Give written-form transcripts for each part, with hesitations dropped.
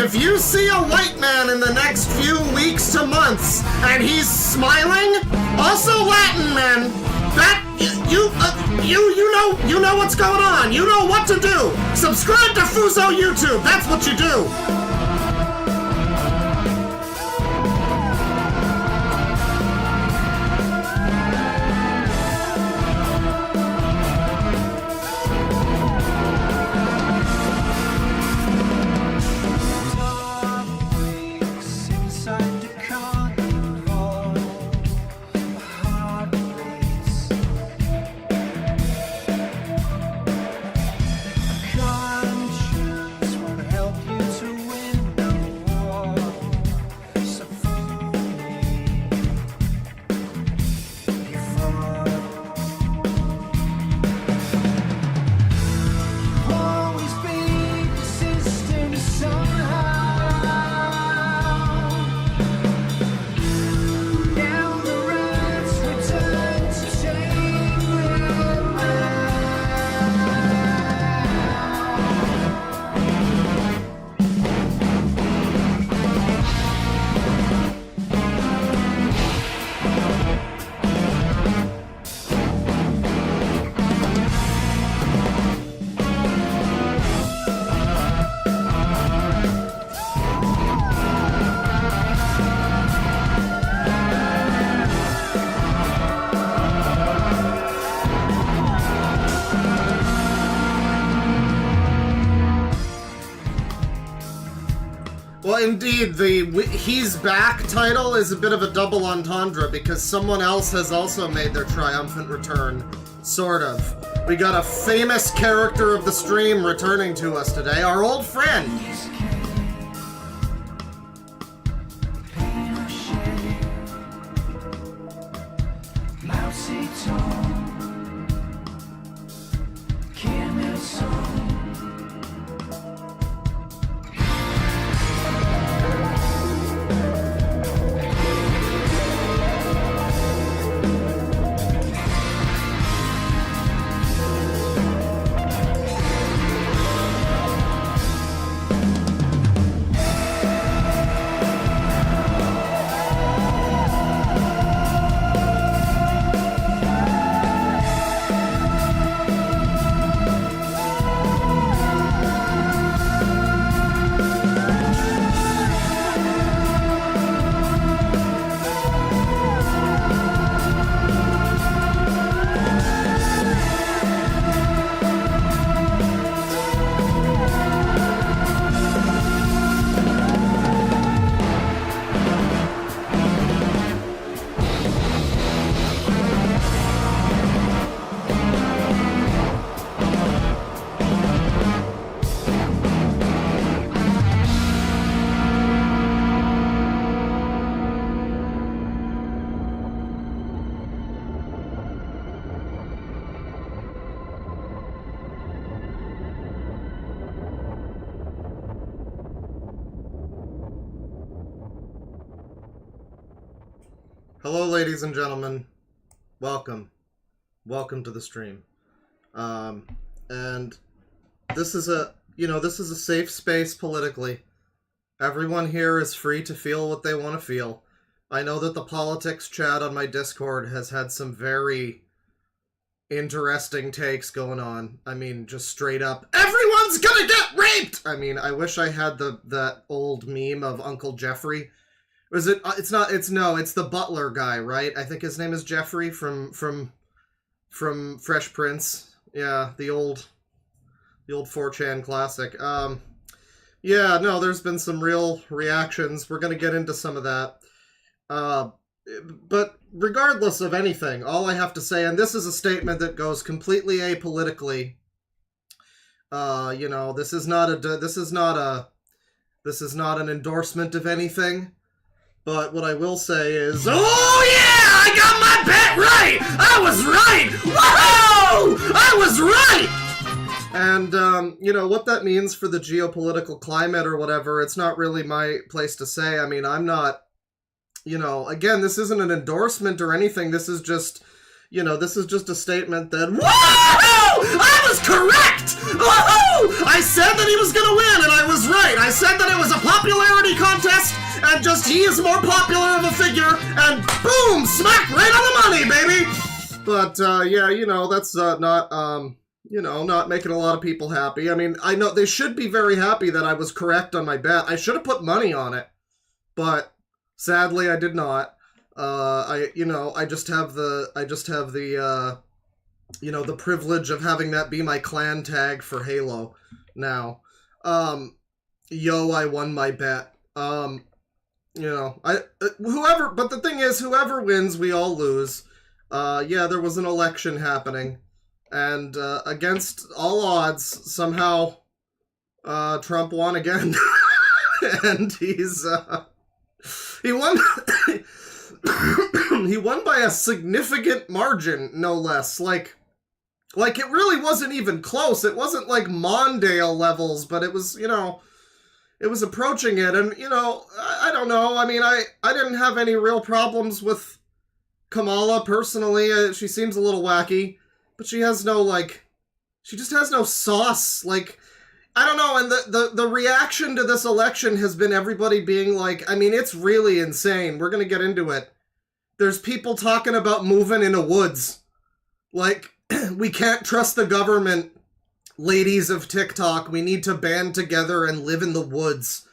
If you see a white man in the next few weeks to months and he's smiling, also Latin men, that you know what's going on. You know what to do. Subscribe to Fuzo YouTube. That's what you do. Well, indeed, the He's Back title is a bit of a double entendre because someone else has also made their triumphant return, sort of. We got a famous character of the stream returning to us today, our old friend. Hello, ladies and gentlemen. Welcome. Welcome to the stream. And this is a safe space politically. Everyone here is free to feel what they want to feel. I know that the politics chat on my Discord has had some very interesting takes going on. I mean, just straight up, everyone's gonna get raped! I mean, I wish I had that old meme of Uncle Jeffrey. Was it? It's the butler guy, right? I think his name is Jeffrey from Fresh Prince. Yeah, the old 4chan classic. Yeah, no, there's been some real reactions. We're gonna get into some of that. But regardless of anything, all I have to say, and this is a statement that goes completely apolitically. This is not an endorsement of anything. But what I will say is, oh yeah, I got my bet right! I was right! Woohoo! I was right! And, what that means for the geopolitical climate or whatever, it's not really my place to say. I mean, I'm not, again, this isn't an endorsement or anything. This is just, This is just a statement that, woohoo! I was correct! Woohoo! I said that he was gonna win, and I was right. I said that it was a popularity contest, and just he is more popular of a figure, and boom! Smack right on the money, baby! But, that's not making a lot of people happy. I mean, I know they should be very happy that I was correct on my bet. I should have put money on it, but sadly I did not. I just have the privilege of having that be my clan tag for Halo now. I won my bet. But the thing is, whoever wins, we all lose. There was an election happening, and, against all odds, somehow, Trump won again. And he won, he won by a significant margin, no less. Like, it really wasn't even close. It wasn't like Mondale levels, but it was, it was approaching it. And, I don't know. I mean, I didn't have any real problems with Kamala personally. She seems a little wacky, but she has no, she just has no sauce. Like, I don't know, and the reaction to this election has been everybody being like, I mean, it's really insane. We're gonna get into it. There's people talking about moving into woods. Like, we can't trust the government, ladies of TikTok. We need to band together and live in the woods.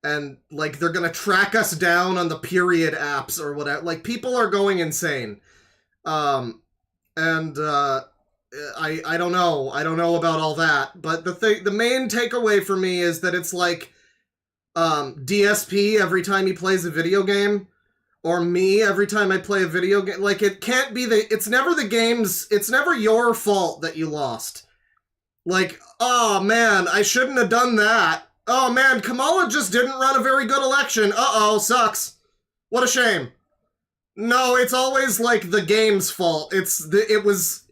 And, they're gonna track us down on the period apps or whatever. Like, people are going insane. I don't know. I don't know about all that. But the main takeaway for me is that it's like DSP every time he plays a video game, or me every time I play a video game. Like, it can't be it's never the game's, it's never your fault that you lost. Like, oh man, I shouldn't have done that. Oh man, Kamala just didn't run a very good election. Uh-oh, sucks. What a shame. No, it's always the game's fault. It was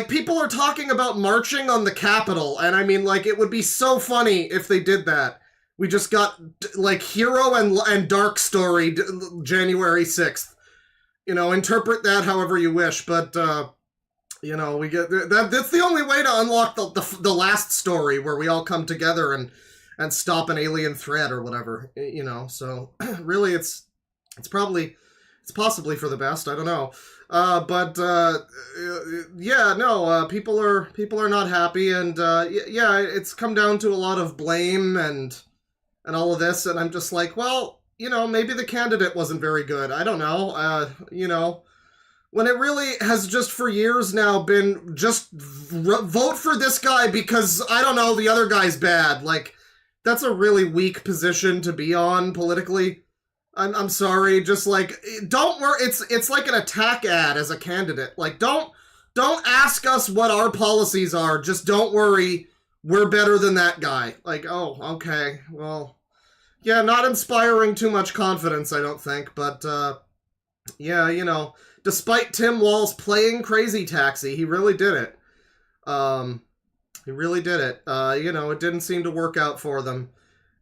people are talking about marching on the Capitol, and I mean, it would be so funny if they did that. We just got, Hero and Dark Story January 6th. Interpret that however you wish, but, we get, that's the only way to unlock the last story, where we all come together and stop an alien threat or whatever, so, really, it's possibly for the best, I don't know. People are not happy, and it's come down to a lot of blame and all of this, and I'm just like, well, maybe the candidate wasn't very good. I don't know. When it really has just for years now been just vote for this guy because, I don't know, the other guy's bad. That's a really weak position to be on politically. I'm sorry, just don't worry, it's like an attack ad as a candidate. Don't ask us what our policies are, just don't worry, we're better than that guy. Oh, okay, well, yeah, not inspiring too much confidence, I don't think, but, despite Tim Walz playing Crazy Taxi, he really did it. He really did it. It didn't seem to work out for them.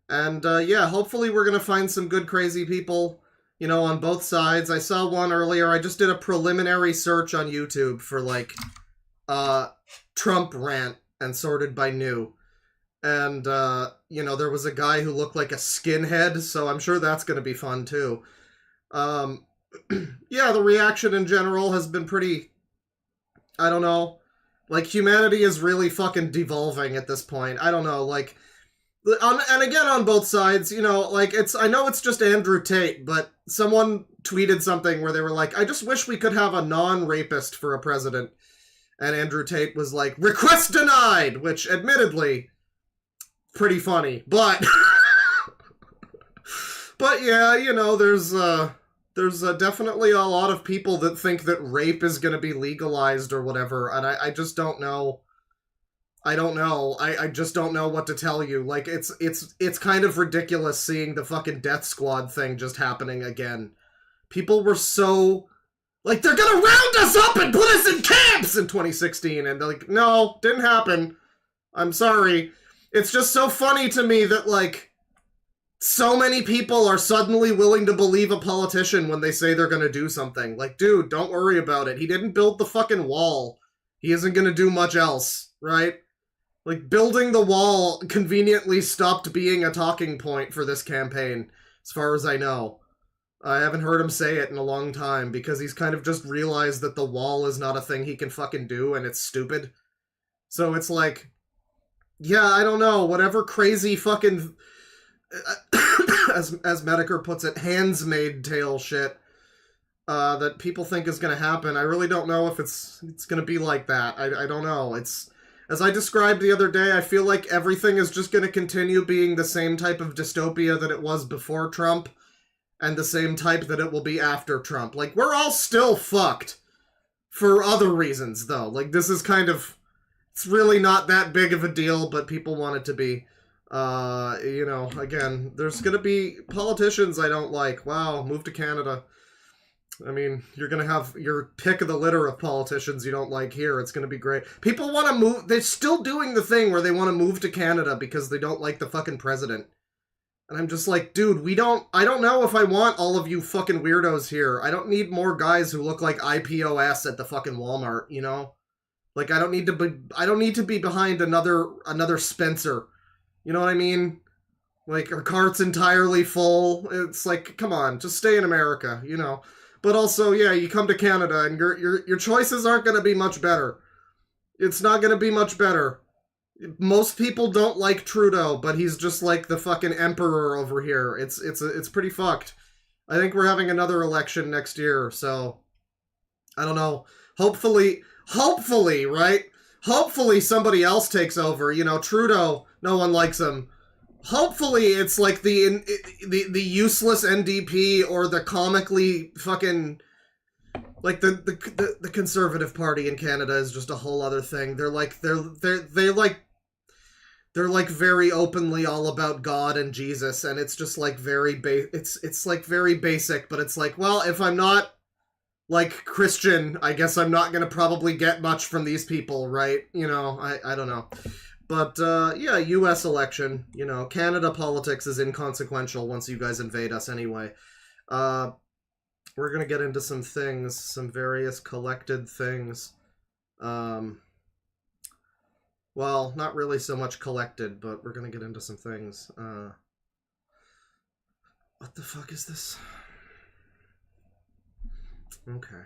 And, hopefully we're going to find some good crazy people, on both sides. I saw one earlier. I just did a preliminary search on YouTube for, Trump rant and sorted by new. And, there was a guy who looked like a skinhead, so I'm sure that's going to be fun, too. The reaction in general has been pretty, I don't know. Humanity is really fucking devolving at this point. I don't know, and again, on both sides, I know it's just Andrew Tate, but someone tweeted something where they were like, I just wish we could have a non-rapist for a president. And Andrew Tate was like, request denied, which admittedly, pretty funny, but, but yeah, there's definitely a lot of people that think that rape is going to be legalized or whatever, and I just don't know. I don't know. I just don't know what to tell you. It's kind of ridiculous seeing the fucking Death Squad thing just happening again. People were so, they're gonna round us up and put us in camps in 2016, and no, didn't happen. I'm sorry. It's just so funny to me that, so many people are suddenly willing to believe a politician when they say they're going to do something. Like, dude, don't worry about it. He didn't build the fucking wall. He isn't going to do much else, right? Like, building the wall conveniently stopped being a talking point for this campaign, as far as I know. I haven't heard him say it in a long time, because he's kind of just realized that the wall is not a thing he can fucking do, and it's stupid. So it's like, yeah, I don't know, whatever crazy fucking, as Medicare puts it, hands-made tale shit that people think is going to happen. I really don't know if it's going to be like that. I don't know. It's, as I described the other day, I feel like everything is just going to continue being the same type of dystopia that it was before Trump, and the same type that it will be after Trump. Like, we're all still fucked. For other reasons, though. Like, this is kind of... It's really not that big of a deal, but people want it to be. You know, again, there's gonna be politicians I don't like. Wow, move to Canada. I mean, you're gonna have your pick of the litter of politicians you don't like here. It's gonna be great. People want to move... They're still doing the thing where they want to move to Canada because they don't like the fucking president. And I'm just like, dude, I don't know if I want all of you fucking weirdos here. I don't need more guys who look like IPOS at the fucking Walmart, you know? Like, I don't need to be behind another Spencer. You know what I mean? Like, our cart's entirely full. It's like, come on, just stay in America, you know? But also, yeah, you come to Canada and your choices aren't going to be much better. It's not going to be much better. Most people don't like Trudeau, but he's just like the fucking emperor over here. It's pretty fucked. I think we're having another election next year, so I don't know. Hopefully, right? Hopefully somebody else takes over. You know, Trudeau, no one likes him. Hopefully it's like the useless NDP or the comically fucking... Like, the Conservative Party in Canada is just a whole other thing. They're like very openly all about God and Jesus, and it's just like very it's like very basic, but it's like, well, if I'm not like Christian, I guess I'm not gonna probably get much from these people, right? You know, I don't know. But yeah, US election, you know, Canada politics is inconsequential once you guys invade us anyway. We're gonna get into some things, some various collected things. Well, not really so much collected, but we're gonna get into some things. What the fuck is this? Okay.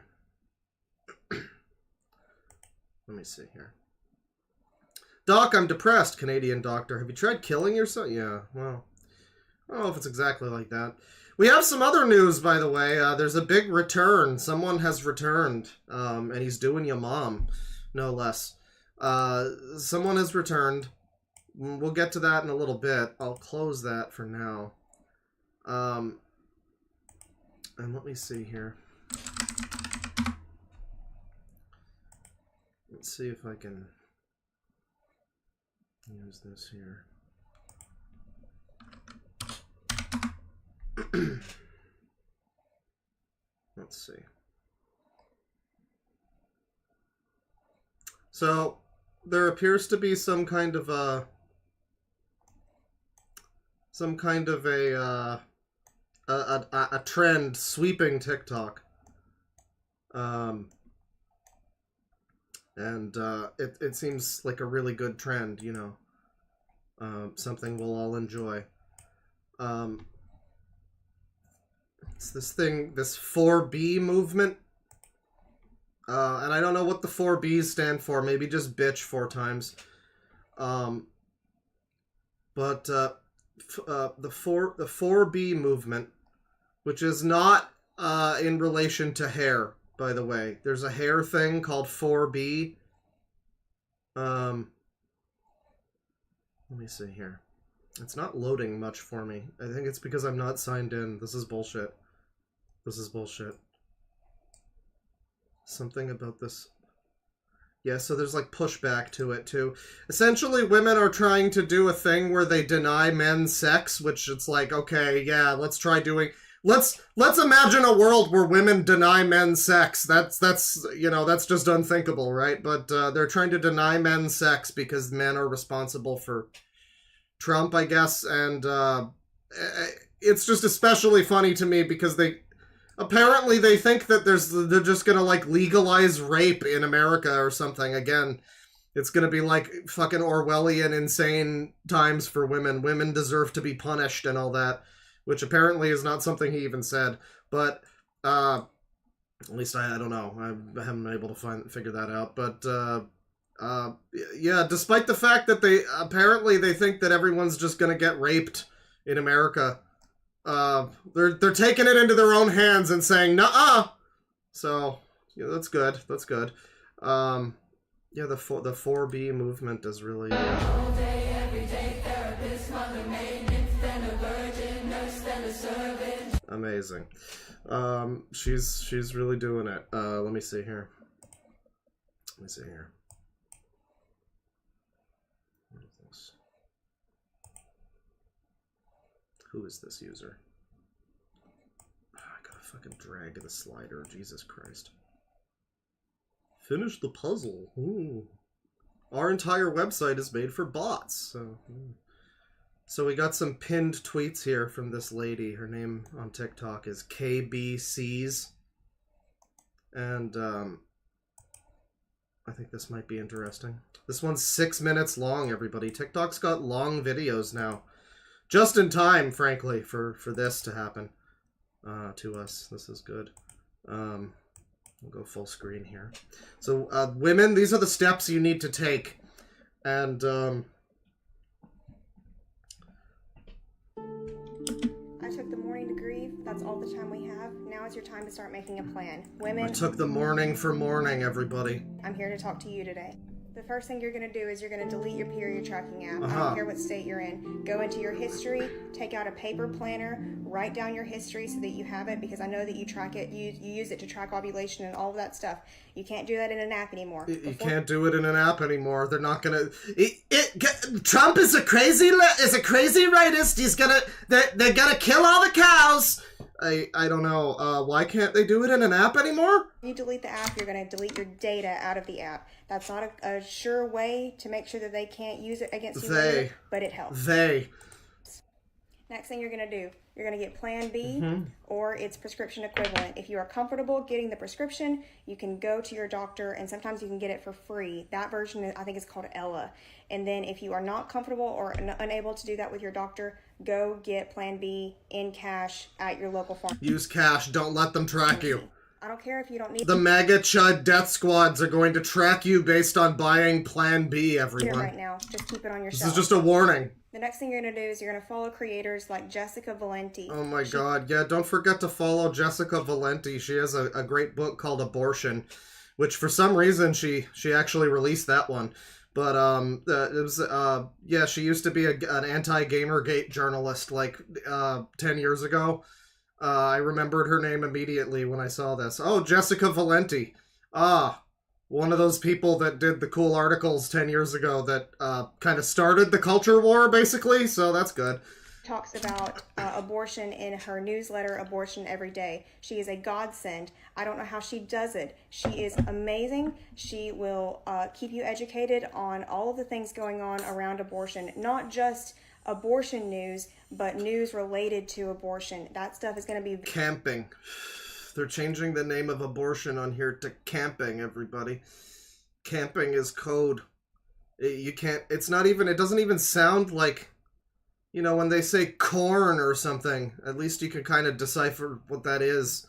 Let me see here. Doc, I'm depressed, Canadian doctor. Have you tried killing yourself? Yeah, well, I don't know if it's exactly like that. We have some other news, by the way. There's a big return. Someone has returned, and he's doing your mom, no less. Someone has returned. We'll get to that in a little bit. I'll close that for now. And let me see here. Let's see if I can use this here. Let's see. So there appears to be some kind of a trend sweeping TikTok. It seems like a really good trend, you know. Something we'll all enjoy. It's this thing, this 4B movement. And I don't know what the 4Bs stand for. Maybe just bitch 4 times. But the 4B movement, which is not in relation to hair, by the way. There's a hair thing called 4B. Let me see here. It's not loading much for me. I think it's because I'm not signed in. This is bullshit. This is bullshit. Something about this. Yeah, so there's like pushback to it too. Essentially, women are trying to do a thing where they deny men sex, which it's like, okay, yeah, let's try doing... Let's imagine a world where women deny men sex. That's you know, that's just unthinkable, right? But they're trying to deny men sex because men are responsible for Trump, I guess, and it's just especially funny to me because apparently they think that they're just gonna like legalize rape in America or something. Again, it's gonna be like fucking Orwellian insane times for women. Women deserve to be punished and all that, which apparently is not something he even said. But at least I don't know. I haven't been able to figure that out. But yeah, despite the fact that they think that everyone's just gonna get raped in America, they're taking it into their own hands and saying nuh-uh. So yeah, that's good. That's good. Yeah, the 4B movement is really all day, every day, therapist, mother, maid, infant, a virgin, nurse, then a servant. Amazing. She's really doing it. Let me see here. What is this? Who is this user? I gotta fucking drag the slider. Jesus Christ. Finish the puzzle. Ooh. Our entire website is made for bots. So we got some pinned tweets here from this lady. Her name on TikTok is KBCs. And I think this might be interesting. This one's 6 minutes long, everybody. TikTok's got long videos now. Just in time, frankly, for this to happen to us. This is good. We'll go full screen here. So, women, these are the steps you need to take. And, I took the morning to grieve. That's all the time we have. Now is your time to start making a plan. Women... I took the morning for mourning, everybody. I'm here to talk to you today. The first thing you're going to do is you're going to delete your period tracking app. I don't care what state you're in. Go into your history, take out a paper planner, write down your history so that you have it, because I know that you track it, you use it to track ovulation and all of that stuff. You can't do that in an app anymore. You can't do it in an app anymore. They're not gonna. Trump is a crazy rightist. They're gonna kill all the cows. I don't know. Why can't they do it in an app anymore? If you delete the app, you're going to delete your data out of the app. That's not a sure way to make sure that they can't use it against you later, but it helps. Next thing you're going to do, you're going to get Plan B or its prescription equivalent. If you are comfortable getting the prescription, you can go to your doctor, and sometimes you can get it for free. That version, I think, is called Ella. And then if you are not comfortable or unable to do that with your doctor, go get Plan B in cash at your local pharmacy. Use cash. Don't let them track you. I don't care if you don't need... The MAGA Chud death squads are going to track you based on buying Plan B, everyone. Here right now. Just keep it on your shelf. This is just a warning. The next thing you're going to do is you're going to follow creators like Jessica Valenti. Oh my god. Yeah, don't forget to follow Jessica Valenti. She has a great book called Abortion, which for some reason she actually released that one. But it was yeah, she used to be an anti-Gamergate journalist like 10 years ago. I remembered her name immediately when I saw this. Oh, Jessica Valenti. One of those people that did the cool articles 10 years ago that kind of started the culture war, basically, so that's good. Talks about abortion in her newsletter, Abortion Every Day. She is a godsend. I don't know how she does it. She is amazing. She will keep you educated on all of the things going on around abortion, not just abortion news, but news related to abortion. That stuff is going to be... Camping. They're changing the name of abortion on here to camping, everybody. Camping is code. You can't... It's not even... It doesn't even sound like... You know, when they say corn or something, at least you can kind of decipher what that is.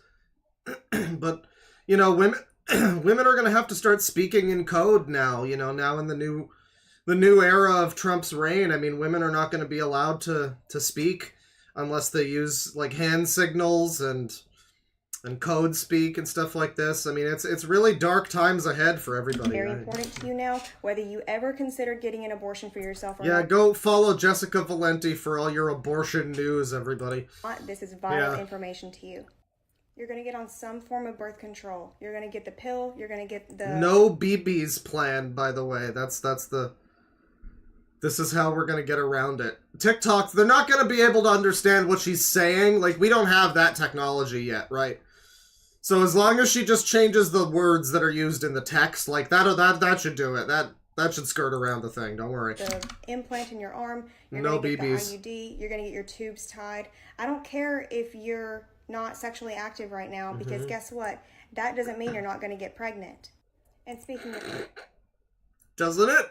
But, you know, women are going to have to start speaking in code now, you know, now in the new era of Trump's reign. I mean, women are not going to be allowed to speak unless they use, like, hand signals and code speak and stuff like this. I mean, it's really dark times ahead for everybody. Very important to you now, whether you ever considered getting an abortion for yourself or not. Yeah, go follow Jessica Valenti for all your abortion news, everybody. This is vital information to you. You're going to get on some form of birth control. You're going to get the pill. You're going to get the... No BB's plan, by the way. That's the... This is how we're going to get around it. TikTok, they're not going to be able to understand what she's saying. Like, we don't have that technology yet, right? So as long as she just changes the words that are used in the text, like that should do it. That should skirt around the thing. Don't worry. The implant in your arm. You're no gonna get BBs. the IUD. You're going to get your tubes tied. I don't care if you're not sexually active right now, because guess what? That doesn't mean you're not going to get pregnant. And speaking of... Doesn't it?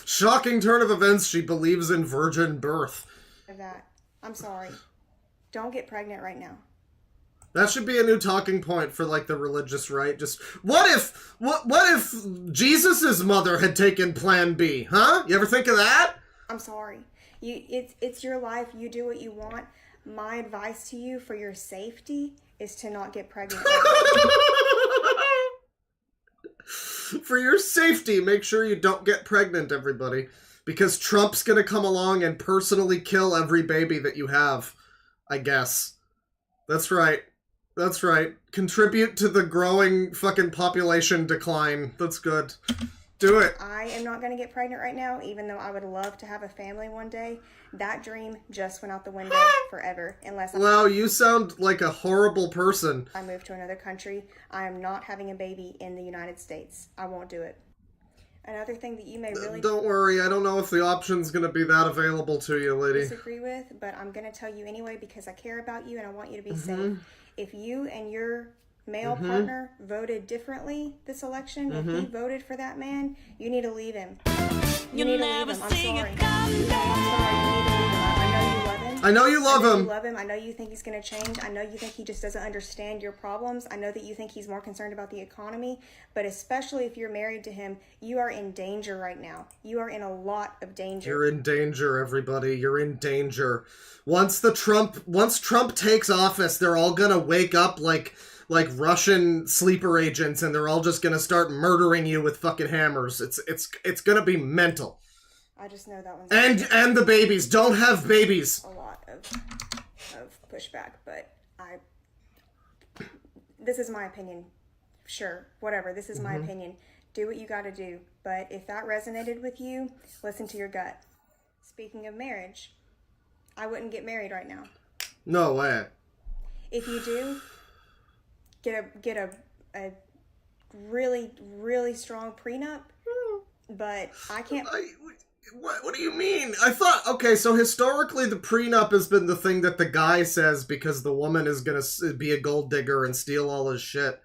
Shocking turn of events. She believes in virgin birth. That. I'm sorry. Don't get pregnant right now. That should be a new talking point for, like, the religious right. Just, what if Jesus's mother had taken Plan B, huh? You ever think of that? I'm sorry. It's your life. You do what you want. My advice to you for your safety is to not get pregnant. For your safety, make sure you don't get pregnant, everybody. Because Trump's gonna come along and personally kill every baby that you have, I guess. That's right. That's right. Contribute to the growing fucking population decline. That's good. Do it. I am not going to get pregnant right now, even though I would love to have a family one day. That dream just went out the window forever. Wow, you sound like a horrible person. I move to another country. I am not having a baby in the United States. I won't do it. Another thing that you may really... Don't worry, I don't know if the option's going to be that available to you, lady. ...disagree with, but I'm going to tell you anyway because I care about you and I want you to be safe. If you and your male partner voted differently this election, if he voted for that man, you need to leave him. You need to leave him. I'm sorry. I'm sorry. You need to leave him. I know you love him. I know you love him. I know you think he's going to change. I know you think he just doesn't understand your problems. I know that you think he's more concerned about the economy. But especially if you're married to him, you are in danger right now. You are in a lot of danger. You're in danger, everybody. You're in danger. Once Trump takes office, they're all going to wake up like Russian sleeper agents, and they're all just going to start murdering you with fucking hammers. It's going to be mental. I just know that one's... And the babies. Don't have babies. A lot of pushback, but this is my opinion. Sure, whatever. This is my opinion. Do what you got to do. But if that resonated with you, listen to your gut. Speaking of marriage, I wouldn't get married right now. No way. If you do, get a really, really strong prenup. But I can't... What do you mean? I thought, okay, so historically the prenup has been the thing that the guy says because the woman is gonna be a gold digger and steal all his shit.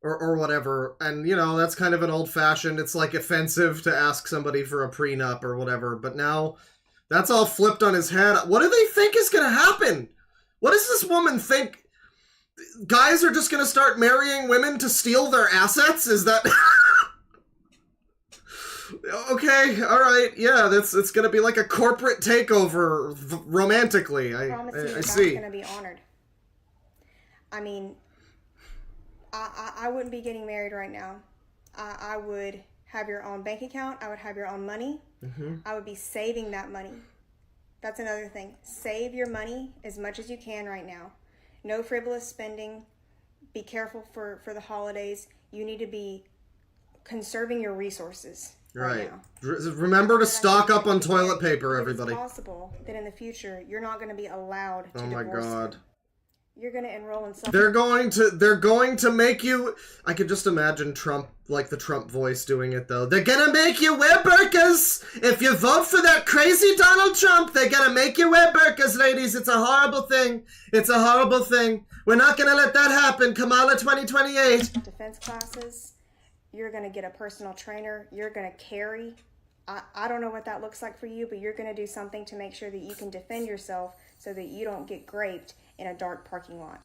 Or whatever. And, you know, that's kind of an old-fashioned, it's like offensive to ask somebody for a prenup or whatever. But now, that's all flipped on his head. What do they think is gonna happen? What does this woman think? Guys are just gonna start marrying women to steal their assets? Is that... Okay, all right, yeah, it's gonna be like a corporate takeover romantically. I see. That's gonna be honored. I mean, I wouldn't be getting married right now. I would have your own bank account. I would have your own money. I would be saving that money. That's another thing. Save your money as much as you can right now. No frivolous spending. Be careful for the holidays. You need to be conserving your resources. Right. Remember to stock up on toilet paper, everybody. It's possible that in the future you're not going to be allowed to divorce. Oh my God. Them. You're going to enroll in something. They're going to make you... I could just imagine Trump, like the Trump voice doing it though. They're going to make you wear burqas. If you vote for that crazy Donald Trump, they're going to make you wear burqas, ladies. It's a horrible thing. It's a horrible thing. We're not going to let that happen. Kamala 2028. Defense classes. You're going to get a personal trainer. You're going to carry. I don't know what that looks like for you, but you're going to do something to make sure that you can defend yourself so that you don't get raped in a dark parking lot.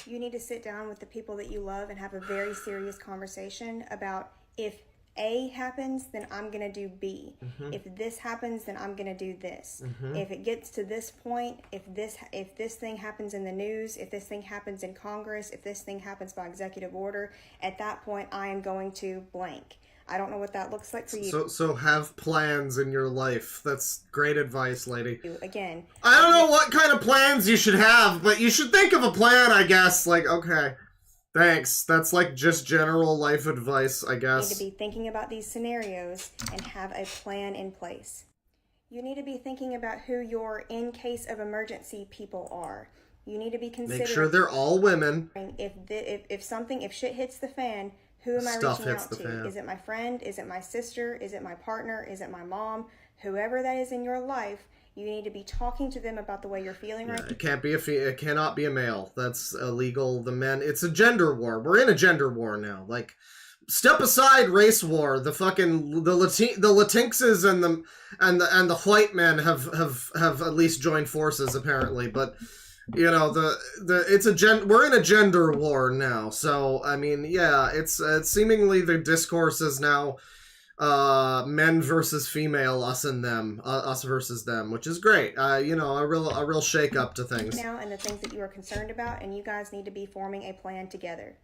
You need to sit down with the people that you love and have a very serious conversation about if A happens, then I'm going to do B. If this happens, then I'm going to do this. If it gets to this point, if this thing happens in the news, if this thing happens in Congress, if this thing happens by executive order, at that point I am going to blank. I don't know what that looks like for you. So have plans in your life. That's great advice, lady. Again, I don't know what kind of plans you should have, but you should think of a plan, I guess. Like, okay. Thanks. That's like just general life advice, I guess. You need to be thinking about these scenarios and have a plan in place. You need to be thinking about who your in case of emergency people are. You need to be considering... Make sure they're all women. If shit hits the fan, Who am I Stuff reaching hits out the to? fan. Is it my friend? Is it my sister? Is it my partner? Is it my mom? Whoever that is in your life, you need to be talking to them about the way you're feeling right now. It can't be it cannot be a male. That's illegal. The men. It's a gender war. We're in a gender war now. Like, step aside race war. The fucking the Latinxes and the white men have at least joined forces apparently. But you know we're in a gender war now. So I mean, yeah, it's seemingly the discourse is now men versus female, us and them, us versus them, which is great. You know, a real shake up to things now, and the things that you are concerned about, and you guys need to be forming a plan together.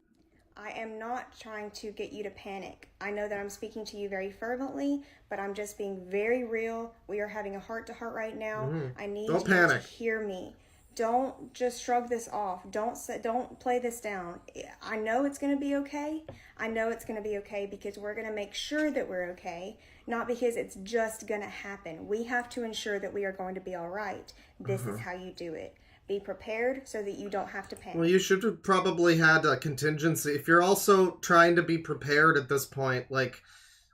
I am not trying to get you to panic. I know that I'm speaking to you very fervently, but I'm just being very real. We are having a heart-to-heart right now. I need you to hear me. Don't just shrug this off. Don't play this down. I know it's going to be okay. I know it's going to be okay because we're going to make sure that we're okay, not because it's just going to happen. We have to ensure that we are going to be all right. This is how you do it. Be prepared so that you don't have to panic. Well, you should have probably had a contingency. If you're also trying to be prepared at this point, like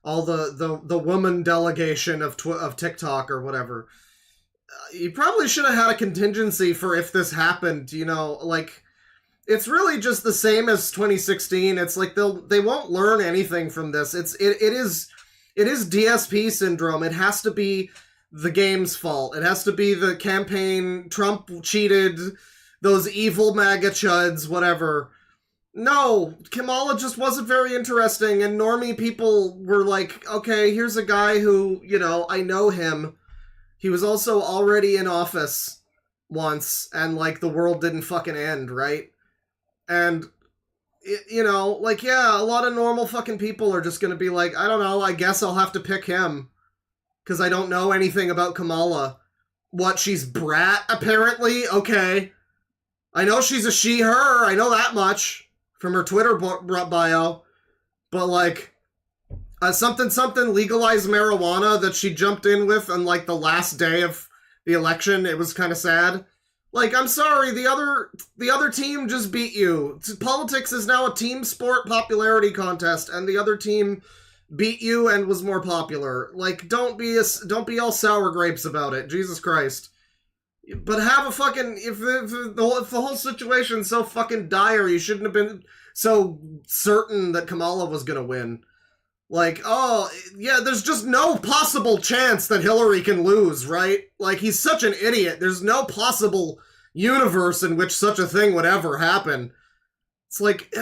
all the woman delegation of TikTok or whatever, you probably should have had a contingency for if this happened. You know, like it's really just the same as 2016. It's like they won't learn anything from this. It is DSP syndrome. It has to be the game's fault. It has to be the campaign. Trump cheated. Those evil MAGA chuds, whatever. No, Kamala just wasn't very interesting, and normie people were like, okay, here's a guy who, you know, I know him. He was also already in office once, and, like, the world didn't fucking end, right? And, you know, like, yeah, a lot of normal fucking people are just gonna be like, I don't know, I guess I'll have to pick him. Because I don't know anything about Kamala. What, she's brat, apparently? Okay. I know she's a she-her, I know that much from her Twitter bio. But, like, something legalized marijuana that she jumped in with on, like, the last day of the election. It was kind of sad. Like, I'm sorry, the other team just beat you. Politics is now a team sport popularity contest, and the other team beat you and was more popular. Like, don't be all sour grapes about it. Jesus Christ. But have a fucking... If the whole situation's so fucking dire, you shouldn't have been so certain that Kamala was gonna win. Like, oh, yeah, there's just no possible chance that Hillary can lose, right? Like, he's such an idiot. There's no possible universe in which such a thing would ever happen. It's like,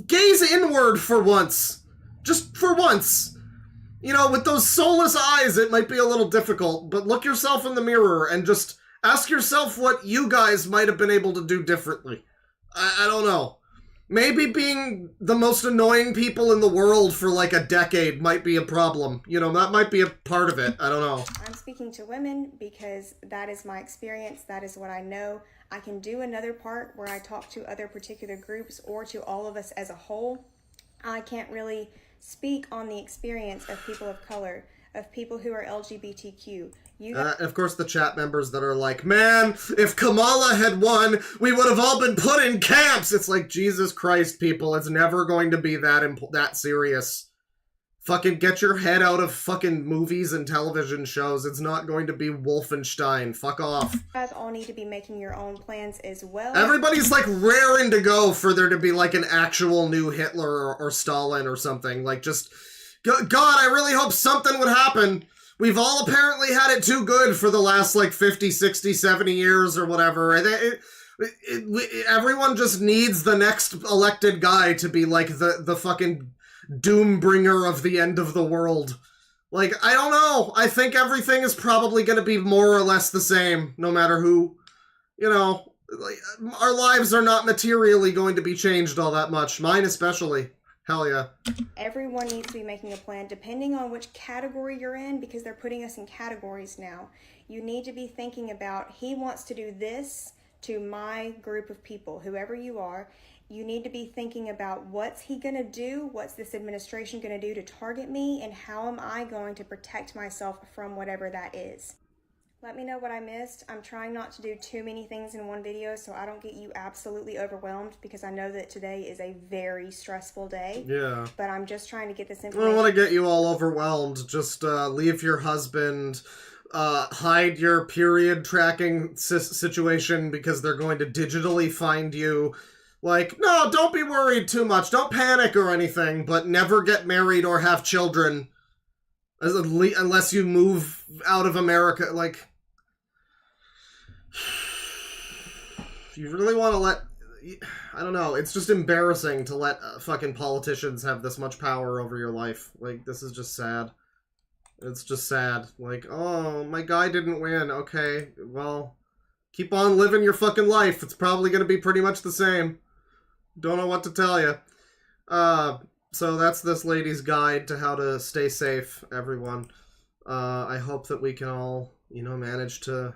gaze inward for once. Just for once. You know, with those soulless eyes, it might be a little difficult, but look yourself in the mirror and just ask yourself what you guys might have been able to do differently. I don't know. Maybe being the most annoying people in the world for like a decade might be a problem. You know, that might be a part of it. I don't know. I'm speaking to women because that is my experience. That is what I know. I can do another part where I talk to other particular groups or to all of us as a whole. I can't really speak on the experience of people of color, of people who are LGBTQ. Of course, the chat members that are like, man, if Kamala had won, we would have all been put in camps. It's like, Jesus Christ, people, it's never going to be that serious. Fucking get your head out of fucking movies and television shows. It's not going to be Wolfenstein. Fuck off. You guys all need to be making your own plans as well. Everybody's like raring to go for there to be like an actual new Hitler or Stalin or something. Like, just, God, I really hope something would happen. We've all apparently had it too good for the last like 50, 60, 70 years or whatever. Everyone just needs the next elected guy to be like the fucking doombringer of the end of the world. Like, I don't know. I think everything is probably going to be more or less the same, no matter who. You know, like, our lives are not materially going to be changed all that much. Mine especially. Hell yeah. Everyone needs to be making a plan, depending on which category you're in, because they're putting us in categories now. You need to be thinking about, he wants to do this to my group of people, whoever you are. You need to be thinking about what's he going to do, what's this administration going to do to target me, and how am I going to protect myself from whatever that is. Let me know what I missed. I'm trying not to do too many things in one video so I don't get you absolutely overwhelmed, because I know that today is a very stressful day. Yeah. But I'm just trying to get this I information. don't want to get you all overwhelmed. Just leave your husband, hide your period tracking situation because they're going to digitally find you. Like, no, don't be worried too much. Don't panic or anything, but never get married or have children unless you move out of America. Like, you really want to let... I don't know. It's just embarrassing to let fucking politicians have this much power over your life. Like, this is just sad. It's just sad. Like, oh, my guy didn't win. Okay, well, keep on living your fucking life. It's probably going to be pretty much the same. Don't know what to tell you. So that's this lady's guide to how to stay safe, everyone. I hope that we can all, you know, manage to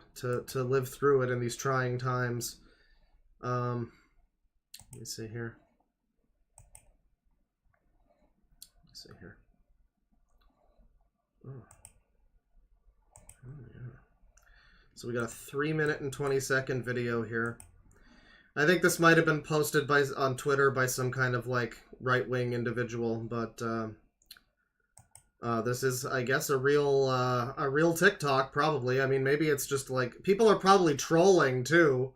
live through it in these trying times. Let me see here. Oh, yeah. So we got a 3-minute and 20-second video here. I think this might have been posted on Twitter by some kind of, like, right-wing individual, but this is, I guess, a real TikTok, probably. I mean, maybe it's just, like, people are probably trolling, too,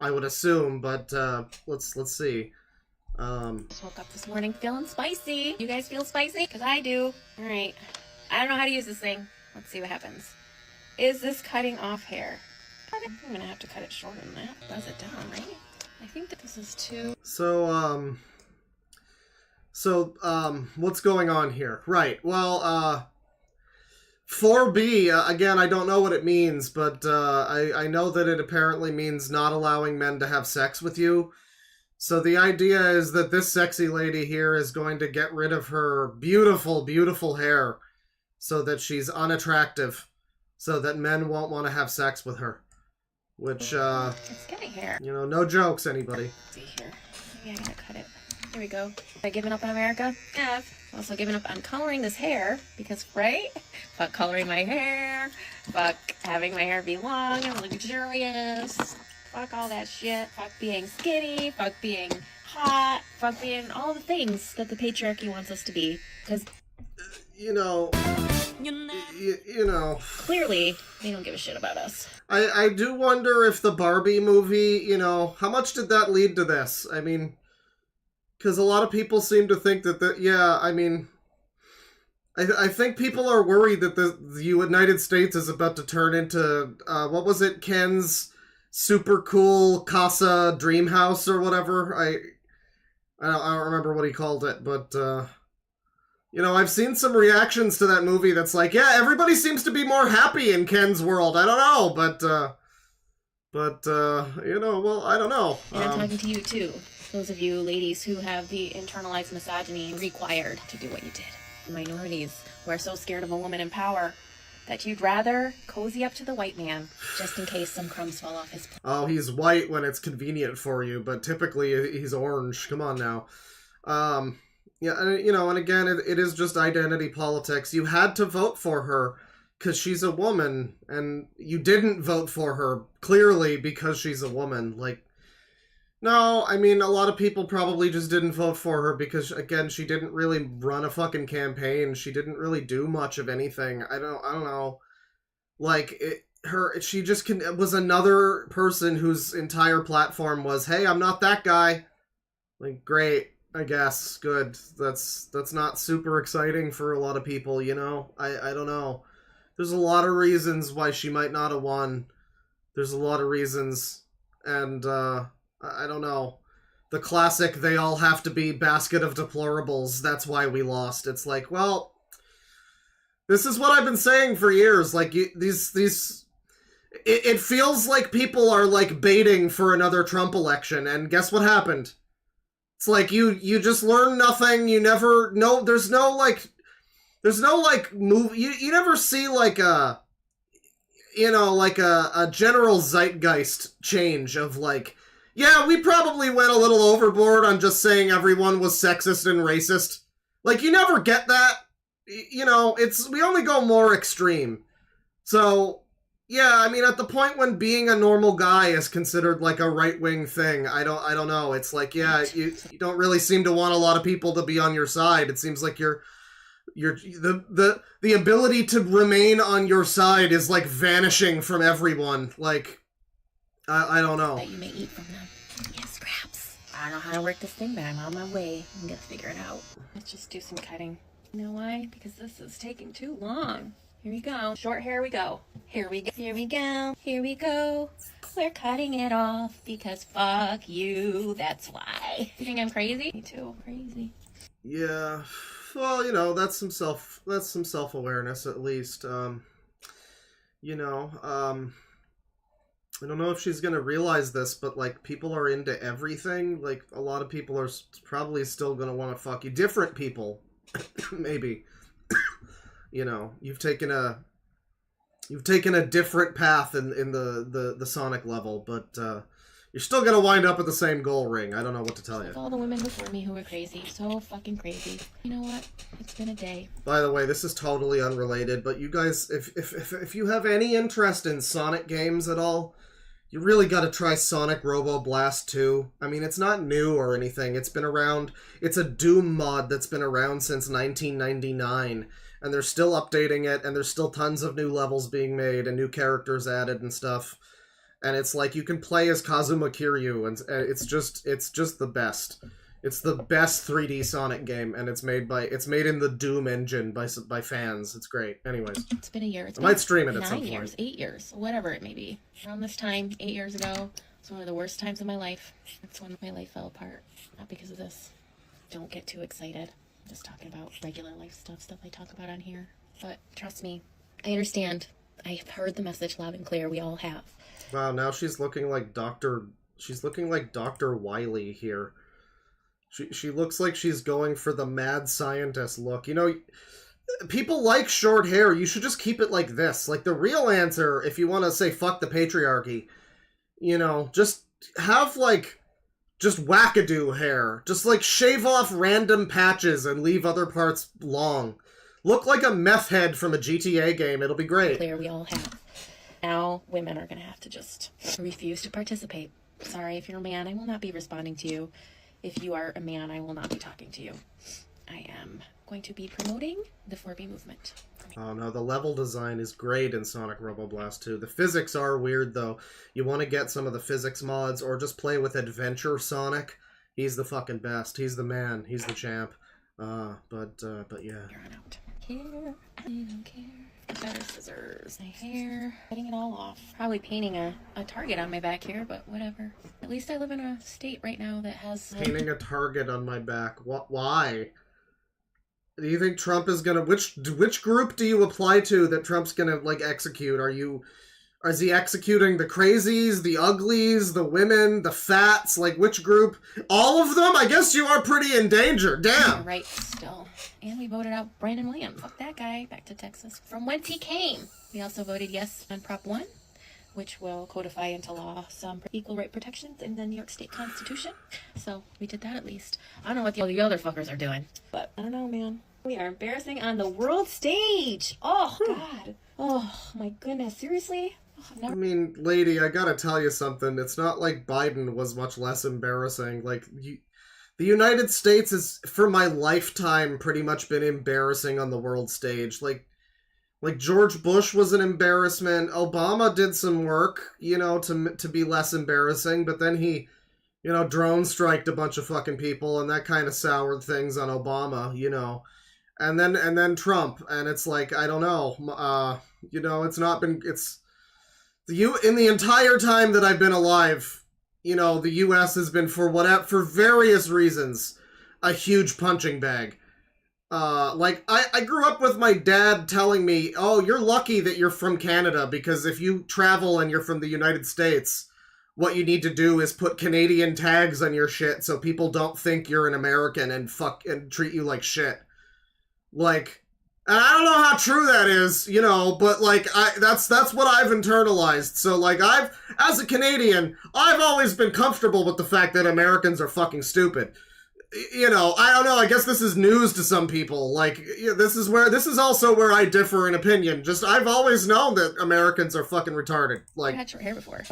I would assume, but let's see. Just woke up this morning feeling spicy. You guys feel spicy? Because I do. All right. I don't know how to use this thing. Let's see what happens. Is this cutting off hair? I'm going to have to cut it shorter than that. Buzz it down, right? I think that this is too... So, what's going on here? Right, well, 4B, again, I don't know what it means, but, I know that it apparently means not allowing men to have sex with you. So the idea is that this sexy lady here is going to get rid of her beautiful, beautiful hair so that she's unattractive, so that men won't want to have sex with her. Which, it's getting hair. You know, no jokes, anybody. Let's see here. Maybe I gotta cut it. Here we go. Have I given up on America? Yeah. I've also given up on coloring this hair because, right? Fuck coloring my hair. Fuck having my hair be long and luxurious. Fuck all that shit. Fuck being skinny. Fuck being hot. Fuck being all the things that the patriarchy wants us to be. Because, you know, clearly, they don't give a shit about us. I do wonder if the Barbie movie, you know, how much did that lead to this? I mean, because a lot of people seem to think that, yeah, I mean, I think people are worried that the United States is about to turn into, what was it, Ken's super cool Casa Dream House or whatever? I don't remember what he called it, but, you know, I've seen some reactions to that movie that's like, yeah, everybody seems to be more happy in Ken's world. I don't know, but you know, well, I don't know. And I'm talking to you, too. Those of you ladies who have the internalized misogyny required to do what you did. Minorities who are so scared of a woman in power that you'd rather cozy up to the white man just in case some crumbs fall off his plate. Oh, he's white when it's convenient for you, but typically he's orange. Come on now. Yeah, and, you know, and again, it is just identity politics. You had to vote for her because she's a woman, and you didn't vote for her, clearly, because she's a woman. Like, no, I mean, a lot of people probably just didn't vote for her because, again, she didn't really run a fucking campaign. She didn't really do much of anything. I don't know. Like, she just was another person whose entire platform was, hey, I'm not that guy. Like, great. I guess. Good. That's not super exciting for a lot of people, you know? I don't know. There's a lot of reasons why she might not have won. There's a lot of reasons. And, I don't know. The classic, they all have to be basket of deplorables. That's why we lost. It's like, well, this is what I've been saying for years. Like, it feels like people are, like, baiting for another Trump election. And guess what happened? It's like, you just learn nothing, you never, there's no move, you never see, like, a general zeitgeist change of, like, yeah, we probably went a little overboard on just saying everyone was sexist and racist. Like, you never get that, you know, we only go more extreme. So, Yeah, I mean, at the point when being a normal guy is considered like a right-wing thing, I don't know. It's like, yeah, you don't really seem to want a lot of people to be on your side. It seems like the ability to remain on your side is like vanishing from everyone. Like, I don't know. That you may eat from them. Yeah, scraps. I don't know how to work this thing, but I'm on my way. I'm gonna figure it out. Let's just do some cutting. You know why? Because this is taking too long. Here we go. Short hair we go. Here we go. Here we go. Here we go. We're cutting it off because fuck you. That's why. You think I'm crazy? Me too. Crazy. Yeah. Well, you know, that's some self-awareness at least. You know, I don't know if she's gonna realize this, but like people are into everything. Like a lot of people are probably still gonna want to fuck you. Different people, maybe. You know, you've taken a different path in the Sonic level, but you're still gonna wind up at the same goal ring. I don't know what to tell you. All the women before me who were crazy, so fucking crazy. You know what? It's been a day. By the way, this is totally unrelated, but you guys, if you have any interest in Sonic games at all, you really got to try Sonic Robo Blast 2. I mean, it's not new or anything. It's been around. It's a Doom mod that's been around since 1999. And they're still updating it, and there's still tons of new levels being made and new characters added and stuff. And it's like you can play as Kazuma Kiryu, and it's just the best. It's the best 3D Sonic game, and it's made in the Doom engine by fans. It's great. Anyways, it's been a year. I might stream it at some 9 years, point. 8 years, whatever it may be. Around this time, 8 years ago, it's one of the worst times of my life. It's when my life fell apart. Not because of this. Don't get too excited. Just talking about regular life stuff I talk about on here. But trust me, I understand. I've heard the message loud and clear. We all have. Wow, now she's looking like Dr. Wily here. She looks like she's going for the mad scientist look. You know, people like short hair. You should just keep it like this. Like the real answer, if you want to say fuck the patriarchy, you know, just have like just wackadoo hair. Just like shave off random patches and leave other parts long. Look like a meth head from a GTA game. It'll be great. Clear, we all have. Now women are going to have to just refuse to participate. Sorry, if you're a man, I will not be responding to you. If you are a man, I will not be talking to you. I am going to be promoting the 4B movement. Oh no, the level design is great in Sonic Robo Blast 2. The physics are weird though. You want to get some of the physics mods or just play with Adventure Sonic. He's the fucking best. He's the man. He's the champ. But yeah. You're on out. Care. I don't care. Better scissors. My hair. Cutting it all off. Probably painting a target on my back here, but whatever. At least I live in a state right now that has... Painting a target on my back. Why? Do you think Trump is gonna... Which group do you apply to that Trump's gonna, like, execute? Is he executing the crazies, the uglies, the women, the fats? Like, which group? All of them? I guess you are pretty in danger. Damn. Right, still. And we voted out Brandon Williams. Fuck that guy. Back to Texas. From whence he came. We also voted yes on Prop 1, which will codify into law some equal right protections in the New York State Constitution. So we did that at least. I don't know what the other fuckers are doing, but I don't know, man. We are embarrassing on the world stage. Oh, God. Oh, my goodness. Seriously? I mean, lady, I gotta tell you something. It's not like Biden was much less embarrassing. Like, the United States has, for my lifetime, pretty much been embarrassing on the world stage. Like George Bush was an embarrassment. Obama did some work, you know, to be less embarrassing, but then he, you know, drone striked a bunch of fucking people, and that kind of soured things on Obama, you know. And then Trump, and it's like, I don't know. You know, it's not been... in the entire time that I've been alive, you know, the U.S. has been, for various reasons, a huge punching bag. Like, I grew up with my dad telling me, oh, you're lucky that you're from Canada, because if you travel and you're from the United States, what you need to do is put Canadian tags on your shit so people don't think you're an American and treat you like shit. Like... And I don't know how true that is, you know, but, like, that's what I've internalized. So, like, as a Canadian, I've always been comfortable with the fact that Americans are fucking stupid. you know, I don't know, I guess this is news to some people. Like, this is also where I differ in opinion. Just, I've always known that Americans are fucking retarded. Like, I had short hair before.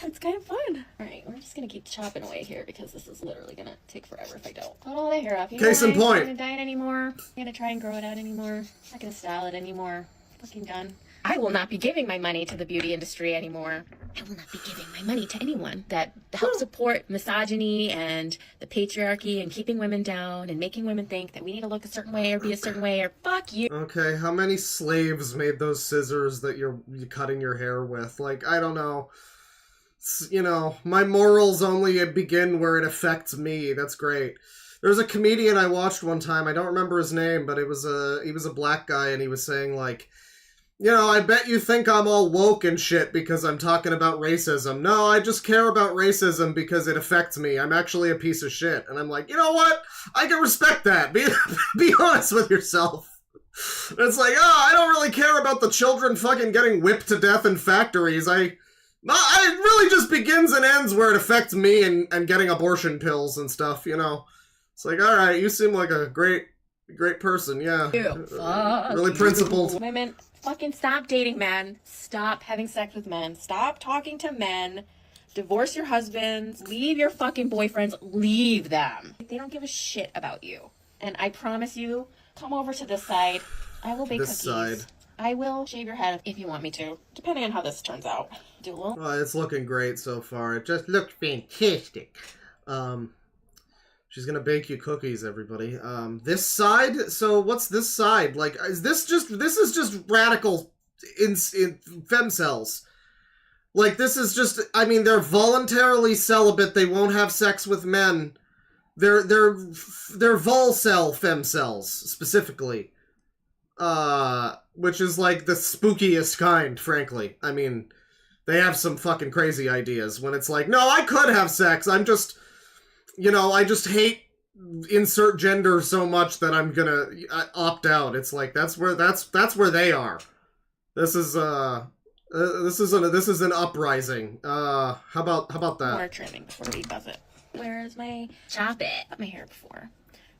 It's kind of fun. Alright, we're just gonna keep chopping away here because this is literally gonna take forever if I don't cut all the hair off. Case in point. I'm not gonna dye it anymore. I'm gonna try and grow it out anymore. I'm not gonna style it anymore. Fucking done. I will not be giving my money to the beauty industry anymore. I will not be giving my money to anyone that helps support misogyny and the patriarchy and keeping women down and making women think that we need to look a certain way or be a certain way or fuck you. Okay, how many slaves made those scissors that you're cutting your hair with? Like, I don't know. You know, my morals only begin where it affects me. That's great. There's a comedian I watched one time. I don't remember his name, but he was a black guy, and he was saying, like, you know, I bet you think I'm all woke and shit because I'm talking about racism. No, I just care about racism because it affects me. I'm actually a piece of shit. And I'm like, you know what? I can respect that. Be honest with yourself. It's like, oh, I don't really care about the children fucking getting whipped to death in factories. It really just begins and ends where it affects me and getting abortion pills and stuff, you know? It's like, alright, you seem like a great person, yeah. Really principled. Women, fucking stop dating men. Stop having sex with men. Stop talking to men. Divorce your husbands. Leave your fucking boyfriends. Leave them. They don't give a shit about you. And I promise you, come over to this side. I will bake cookies. Side. I will shave your head if you want me to, depending on how this turns out. It's looking great so far. It just looks fantastic. She's gonna bake you cookies, everybody. This side? So what's this side? Like, this is just radical in femcells. Like, this is just, I mean, they're voluntarily celibate, they won't have sex with men. They're volcel femcells, specifically. Which is like the spookiest kind, frankly. I mean, they have some fucking crazy ideas when it's like, no, I could have sex, I'm just, you know, I just hate insert gender so much that I'm gonna opt out. It's like, that's where they are. This is an uprising. How about that? More trimming before he does it. Where's my chop it? Cut my hair before.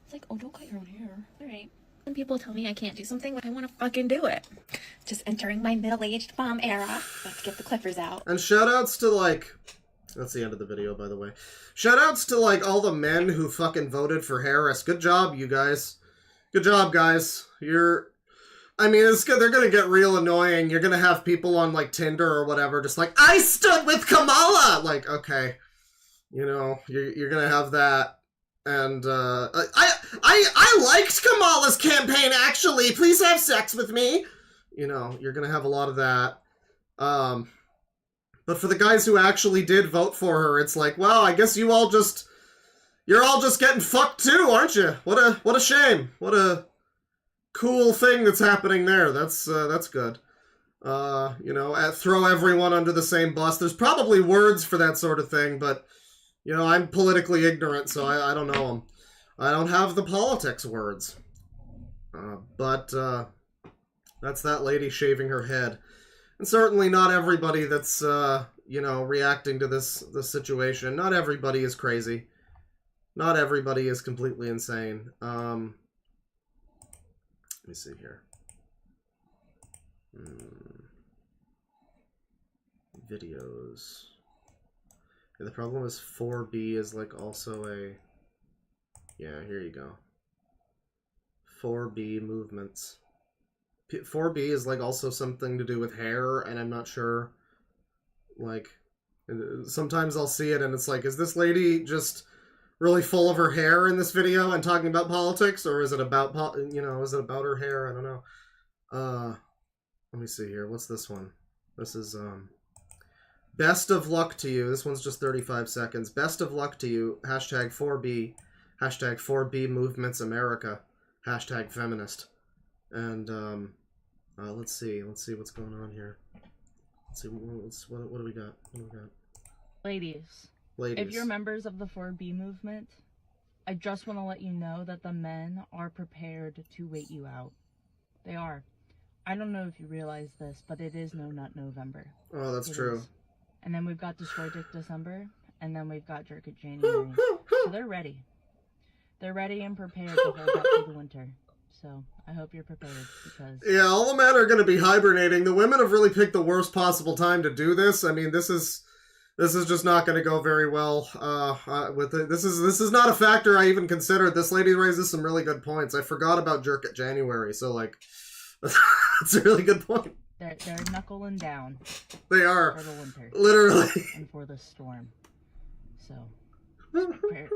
It's like, oh, don't cut your own hair. All right. When people tell me I can't do something, I want to fucking do it. Just entering my middle-aged mom era. Let's get the clippers out. And shoutouts to, like, that's the end of the video, by the way. Shoutouts to, like, all the men who fucking voted for Harris. Good job, you guys. Good job, guys. I mean, they're gonna get real annoying. You're gonna have people on, like, Tinder or whatever just like, I stood with Kamala! Like, okay. You know, you're gonna have that. And, I liked Kamala's campaign, actually. Please have sex with me. You know, you're gonna have a lot of that. But for the guys who actually did vote for her, it's like, well, I guess you're all just getting fucked too, aren't you? What a shame. What a cool thing that's happening there. That's good. You know, throw everyone under the same bus. There's probably words for that sort of thing, but, you know, I'm politically ignorant, so I don't know them. I don't have the politics words. But that's that lady shaving her head. And certainly not everybody that's, you know, reacting to this situation. Not everybody is crazy. Not everybody is completely insane. Let me see here. Videos. Yeah, the problem is 4B is like also a... Yeah, here you go. 4B movements. 4B is like also something to do with hair, and I'm not sure. Like, sometimes I'll see it and it's like, is this lady just really full of her hair in this video and talking about politics, or is it about, you know, is it about her hair? I don't know. Let me see here. What's this one? This is, best of luck to you. This one's just 35 seconds. Best of luck to you. Hashtag 4B. Hashtag 4B Movements America. Hashtag feminist. And, let's see what's going on here. Let's see, what do we got? Ladies, if you're members of the 4B movement, I just want to let you know that the men are prepared to wait you out. They are. I don't know if you realize this, but it is No Nut November. Oh, that's true. Is. And then we've got Destroy Dick December, and then we've got Jerk It January. So they're ready. They're ready and prepared to hold up through the winter. So I hope you're prepared because... Yeah, all the men are going to be hibernating. The women have really picked the worst possible time to do this. I mean, this is just not going to go very well. This is not a factor I even considered. This lady raises some really good points. I forgot about Jerk It January, so like, that's a really good point. They're knuckling down. They are for the winter, literally, and for the storm. So prepared.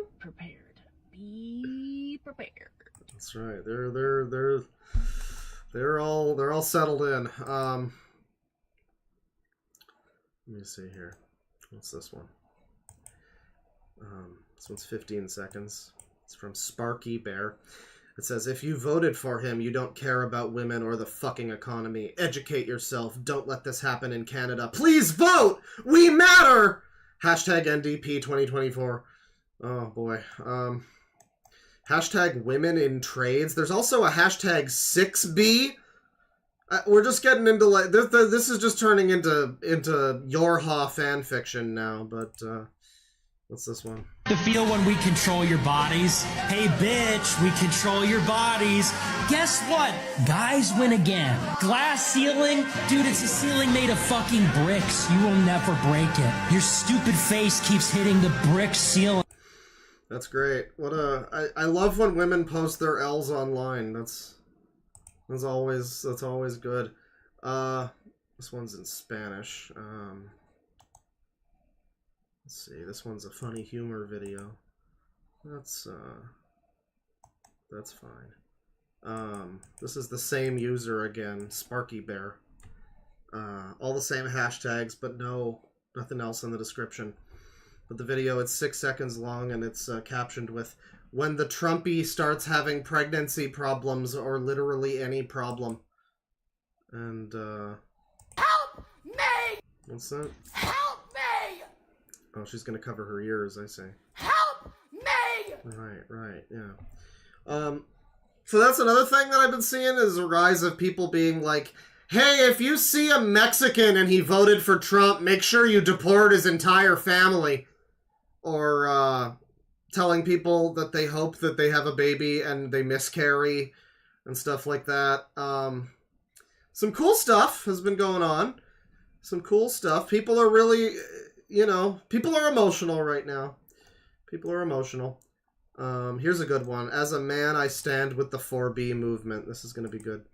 Be prepared. That's right. They're all settled in. Let me see here. What's this one? This one's 15 seconds. It's from Sparky Bear. It says, if you voted for him, you don't care about women or the fucking economy. Educate yourself. Don't let this happen in Canada. Please vote! We matter! Hashtag NDP 2024. Oh, boy. Hashtag women in trades. There's also a hashtag 6B. We're just getting into, like, this is just turning into Yorha fan fiction now, but, what's this one? To feel when we control your bodies. Hey, bitch, we control your bodies. Guess what? Guys win again. Glass ceiling? Dude, it's a ceiling made of fucking bricks. You will never break it. Your stupid face keeps hitting the brick ceiling. That's great. I love when women post their L's online. That's always good. This one's in Spanish. Let's see. This one's a funny humor video. That's fine. This is the same user again, Sparky Bear. All the same hashtags, but nothing else in the description. But the video, it's 6 seconds long, and it's captioned with, when the Trumpy starts having pregnancy problems, or literally any problem. And, help me! What's that? Help me! Oh, she's gonna cover her ears, I say. Help me! Right, yeah. So that's another thing that I've been seeing, is a rise of people being like, hey, if you see a Mexican and he voted for Trump, make sure you deport his entire family. Or, telling people that they hope that they have a baby and they miscarry and stuff like that. Some cool stuff has been going on. Some cool stuff. People are really, people are emotional right now. People are emotional. Here's a good one. As a man, I stand with the 4B movement. This is going to be good.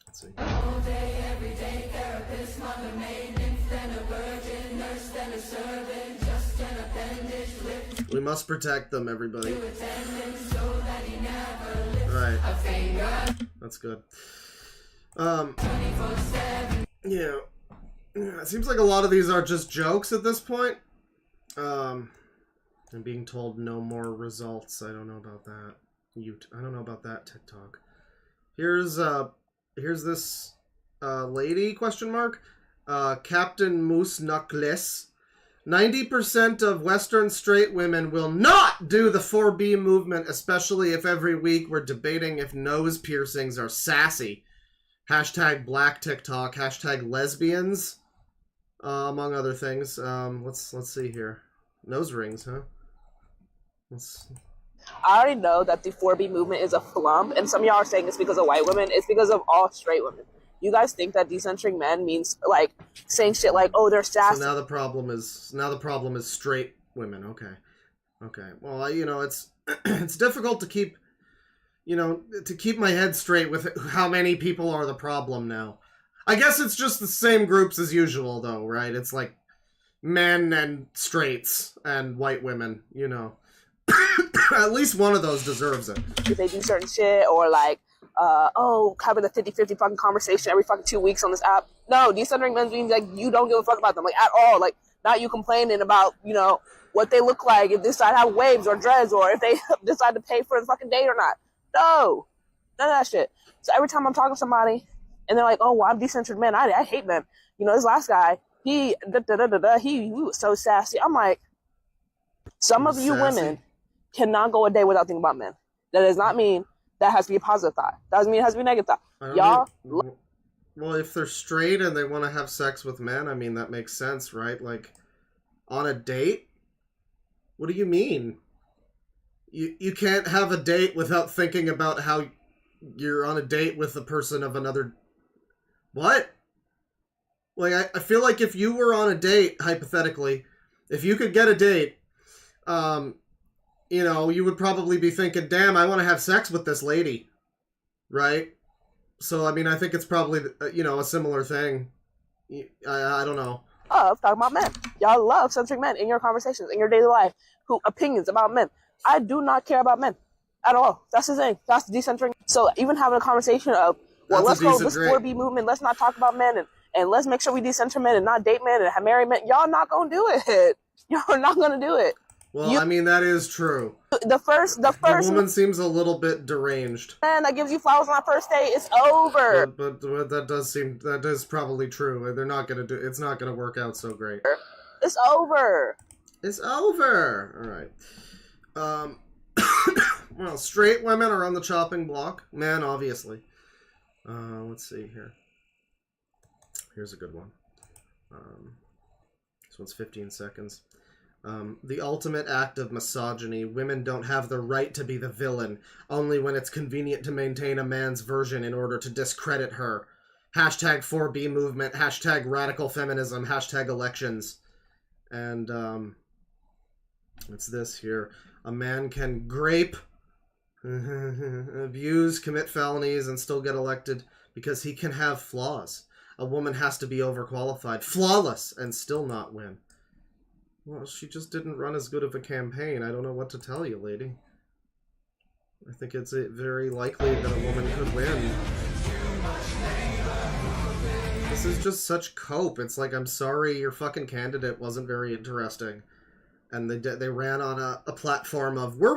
Let's see. All day, every day, therapist, mother, maid, infant, a virgin, nurse, then a servant, just an appendage, flip. We must protect them, everybody. So that he never lifts right. a finger. That's good. 24/7. Yeah. It seems like a lot of these are just jokes at this point. I'm being told no more results. I don't know about that. I don't know about that, TikTok. Here's this lady, question mark. Captain Moose Knuckles. 90% of Western straight women will not do the 4B movement, especially if every week we're debating if nose piercings are sassy. Hashtag black TikTok. Hashtag lesbians. Among other things. Let's see here. Nose rings, huh? I already know that the 4B movement is a flump, and some of y'all are saying it's because of white women. It's because of all straight women. You guys think that decentering men means like saying shit like, "Oh, they're sassy." So now the problem is straight women. Okay. Well, it's it's difficult to keep my head straight with how many people are the problem now. I guess it's just the same groups as usual, though, right? It's like men and straights and white women. At least one of those deserves it. If they do certain shit, or like, having a 50-50 fucking conversation every fucking 2 weeks on this app. No, decentering men means like you don't give a fuck about them, like at all. Like, not you complaining about, what they look like, if they decide to have waves or dreads, or if they decide to pay for the fucking date or not. No, none of that shit. So every time I'm talking to somebody and they're like, "Oh, well, I'm decentered men. I hate men." This last guy, he was so sassy. I'm like, some of you women cannot go a day without thinking about men. That does not mean that has to be a positive thought. That doesn't mean it has to be a negative thought. Y'all. Well, if they're straight and they want to have sex with men, I mean, that makes sense, right? Like, on a date, What do you mean? You can't have a date without thinking about how you're on a date with a person of another... What? Like, I feel like if you were on a date, hypothetically, if you could get a date, you know, you would probably be thinking, damn, I want to have sex with this lady. Right? So, I mean, I think it's probably, you know, a similar thing. I don't know. Talking about men. Y'all love censoring men in your conversations, in your daily life, opinions about men. I do not care about men at all. That's the thing. That's decentering. So even having a conversation of, well, let's go this 4B movement, let's not talk about men, and let's make sure we decenter men and not date men and have married men. Y'all not gonna do it. Y'all not gonna do it. Well, I mean, that is true. The first woman seems a little bit deranged. Man that gives you flowers on that first date, it's over. But that is probably true. They're not gonna do. It's not gonna work out so great. It's over. It's over. All right. Well, straight women are on the chopping block. Men, obviously. Let's see here. Here's a good one. This one's 15 seconds. The ultimate act of misogyny. Women don't have the right to be the villain, only when it's convenient to maintain a man's version in order to discredit her. Hashtag 4B movement, hashtag radical feminism, hashtag elections. And, it's this here. A man can grape, abuse, commit felonies, and still get elected because he can have flaws. A woman has to be overqualified, flawless, and still not win. Well, she just didn't run as good of a campaign. I don't know what to tell you, lady. I think it's very likely that a woman could win. This is just such cope. It's like, I'm sorry, your fucking candidate wasn't very interesting. And they ran on a platform of, we're